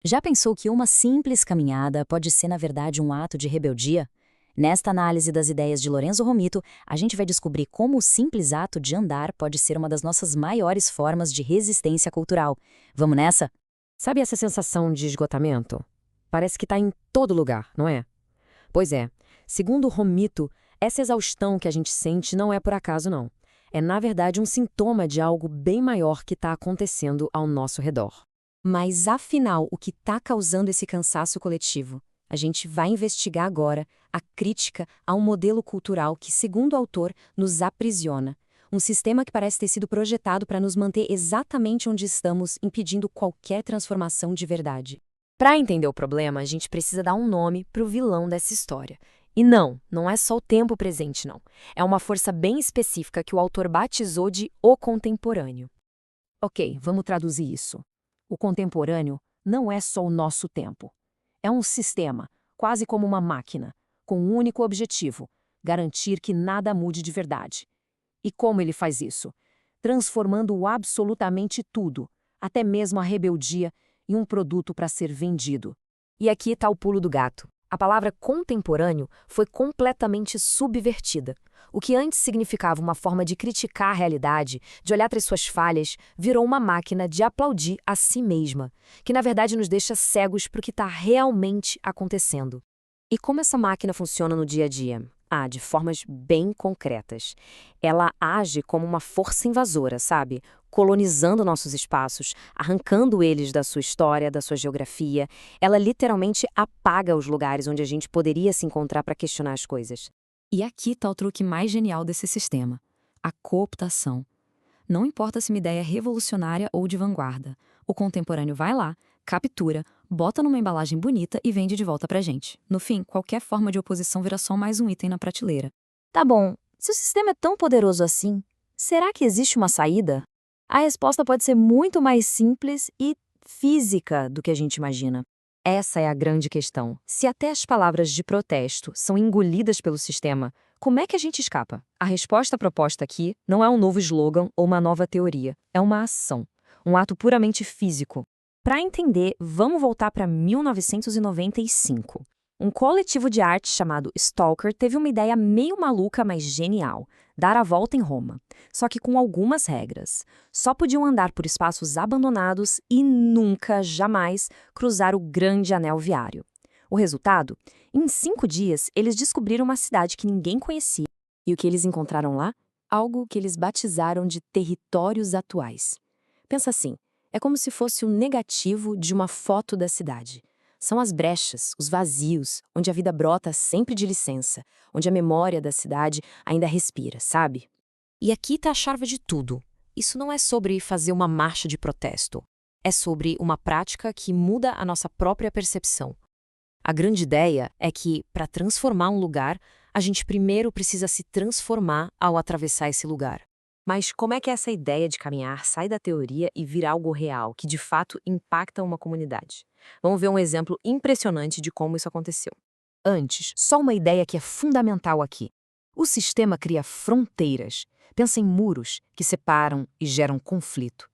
Já pensou que uma simples caminhada pode ser, na verdade, um ato de rebeldia? Nesta análise das ideias de Lorenzo Romito, a gente vai descobrir como o simples ato de andar pode ser uma das nossas maiores formas de resistência cultural. Vamos nessa? Sabe essa sensação de esgotamento? Parece que está em todo lugar, não é? Pois é, segundo Romito, essa exaustão que a gente sente não é por acaso, não. É, na verdade, um sintoma de algo bem maior que está acontecendo ao nosso redor. Mas, afinal, o que está causando esse cansaço coletivo? A gente vai investigar agora a crítica a um modelo cultural que, segundo o autor, nos aprisiona. Um sistema que parece ter sido projetado para nos manter exatamente onde estamos, impedindo qualquer transformação de verdade. Para entender o problema, a gente precisa dar um nome para o vilão dessa história. E não é só o tempo presente, não. É uma força bem específica que o autor batizou de o contemporâneo. Ok, vamos traduzir isso. O contemporâneo não é só o nosso tempo. É um sistema, quase como uma máquina, com um único objetivo: garantir que nada mude de verdade. E como ele faz isso? Transformando absolutamente tudo, até mesmo a rebeldia, em um produto para ser vendido. E aqui está o pulo do gato. A palavra contemporâneo foi completamente subvertida. O que antes significava uma forma de criticar a realidade, de olhar para as suas falhas, virou uma máquina de aplaudir a si mesma, que na verdade nos deixa cegos para o que está realmente acontecendo. E como essa máquina funciona no dia a dia? De formas bem concretas. Ela age como uma força invasora, sabe? Colonizando nossos espaços, arrancando eles da sua história, da sua geografia. Ela literalmente apaga os lugares onde a gente poderia se encontrar para questionar as coisas. E aqui está o truque mais genial desse sistema: a cooptação. Não importa se uma ideia é revolucionária ou de vanguarda, o contemporâneo vai lá, captura, bota numa embalagem bonita e vende de volta pra gente. No fim, qualquer forma de oposição vira só mais um item na prateleira. Tá bom, se o sistema é tão poderoso assim, será que existe uma saída? A resposta pode ser muito mais simples e física do que a gente imagina. Essa é a grande questão. Se até as palavras de protesto são engolidas pelo sistema, como é que a gente escapa? A resposta proposta aqui não é um novo slogan ou uma nova teoria. É uma ação. Um ato puramente físico. Para entender, vamos voltar para 1995. Um coletivo de arte chamado Stalker teve uma ideia meio maluca, mas genial: dar a volta em Roma. Só que com algumas regras. Só podiam andar por espaços abandonados e nunca, jamais, cruzar o grande anel viário. O resultado? Em 5 dias, eles descobriram uma cidade que ninguém conhecia. E o que eles encontraram lá? Algo que eles batizaram de territórios atuais. Pensa assim, é como se fosse o negativo de uma foto da cidade. São as brechas, os vazios, onde a vida brota sempre de licença, onde a memória da cidade ainda respira, sabe? E aqui está a chave de tudo. Isso não é sobre fazer uma marcha de protesto. É sobre uma prática que muda a nossa própria percepção. A grande ideia é que, para transformar um lugar, a gente primeiro precisa se transformar ao atravessar esse lugar. Mas como é que essa ideia de caminhar sai da teoria e vira algo real, que de fato impacta uma comunidade? Vamos ver um exemplo impressionante de como isso aconteceu. Antes, só uma ideia que é fundamental aqui. O sistema cria fronteiras. Pensa em muros que separam e geram conflito.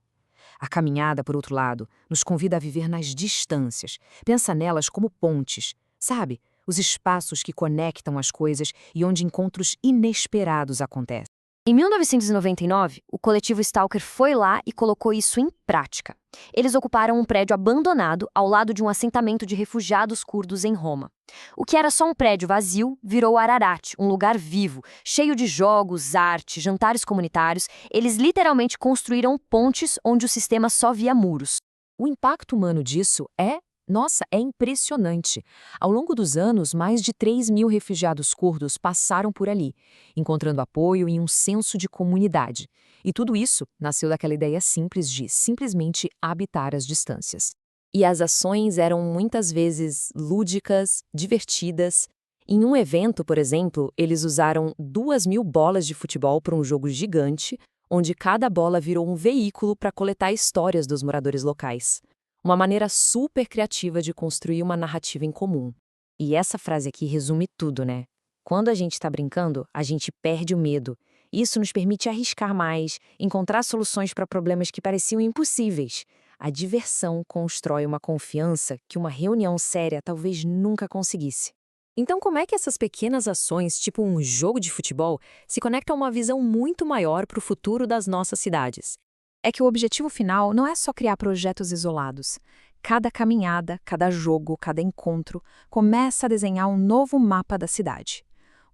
A caminhada, por outro lado, nos convida a viver nas distâncias. Pensa nelas como pontes, sabe? Os espaços que conectam as coisas e onde encontros inesperados acontecem. Em 1999, o coletivo Stalker foi lá e colocou isso em prática. Eles ocuparam um prédio abandonado ao lado de um assentamento de refugiados curdos em Roma. O que era só um prédio vazio virou Ararat, um lugar vivo, cheio de jogos, arte, jantares comunitários. Eles literalmente construíram pontes onde o sistema só via muros. O impacto humano disso é impressionante. Ao longo dos anos, mais de 3.000 refugiados curdos passaram por ali, encontrando apoio e um senso de comunidade. E tudo isso nasceu daquela ideia simples de simplesmente habitar as distâncias. E as ações eram muitas vezes lúdicas, divertidas. Em um evento, por exemplo, eles usaram 2.000 bolas de futebol para um jogo gigante, onde cada bola virou um veículo para coletar histórias dos moradores locais. Uma maneira super criativa de construir uma narrativa em comum. E essa frase aqui resume tudo, né? Quando a gente está brincando, a gente perde o medo. Isso nos permite arriscar mais, encontrar soluções para problemas que pareciam impossíveis. A diversão constrói uma confiança que uma reunião séria talvez nunca conseguisse. Então, como é que essas pequenas ações, tipo um jogo de futebol, se conectam a uma visão muito maior para o futuro das nossas cidades? É que o objetivo final não é só criar projetos isolados. Cada caminhada, cada jogo, cada encontro começa a desenhar um novo mapa da cidade.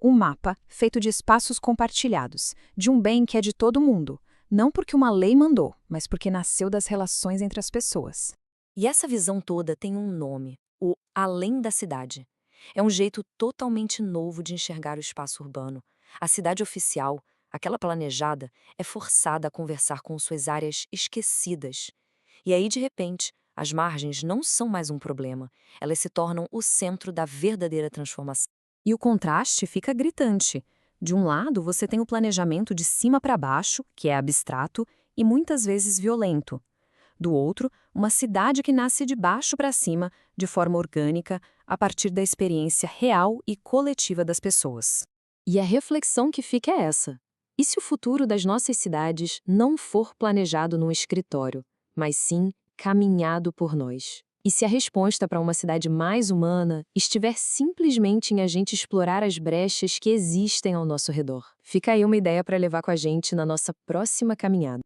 Um mapa feito de espaços compartilhados, de um bem que é de todo mundo, não porque uma lei mandou, mas porque nasceu das relações entre as pessoas. E essa visão toda tem um nome: o além da cidade. É um jeito totalmente novo de enxergar o espaço urbano. A cidade oficial, aquela planejada, é forçada a conversar com suas áreas esquecidas. E aí, de repente, as margens não são mais um problema. Elas se tornam o centro da verdadeira transformação. E o contraste fica gritante. De um lado, você tem o planejamento de cima para baixo, que é abstrato e muitas vezes violento. Do outro, uma cidade que nasce de baixo para cima, de forma orgânica, a partir da experiência real e coletiva das pessoas. E a reflexão que fica é essa: e se o futuro das nossas cidades não for planejado num escritório, mas sim caminhado por nós? E se a resposta para uma cidade mais humana estiver simplesmente em a gente explorar as brechas que existem ao nosso redor? Fica aí uma ideia para levar com a gente na nossa próxima caminhada.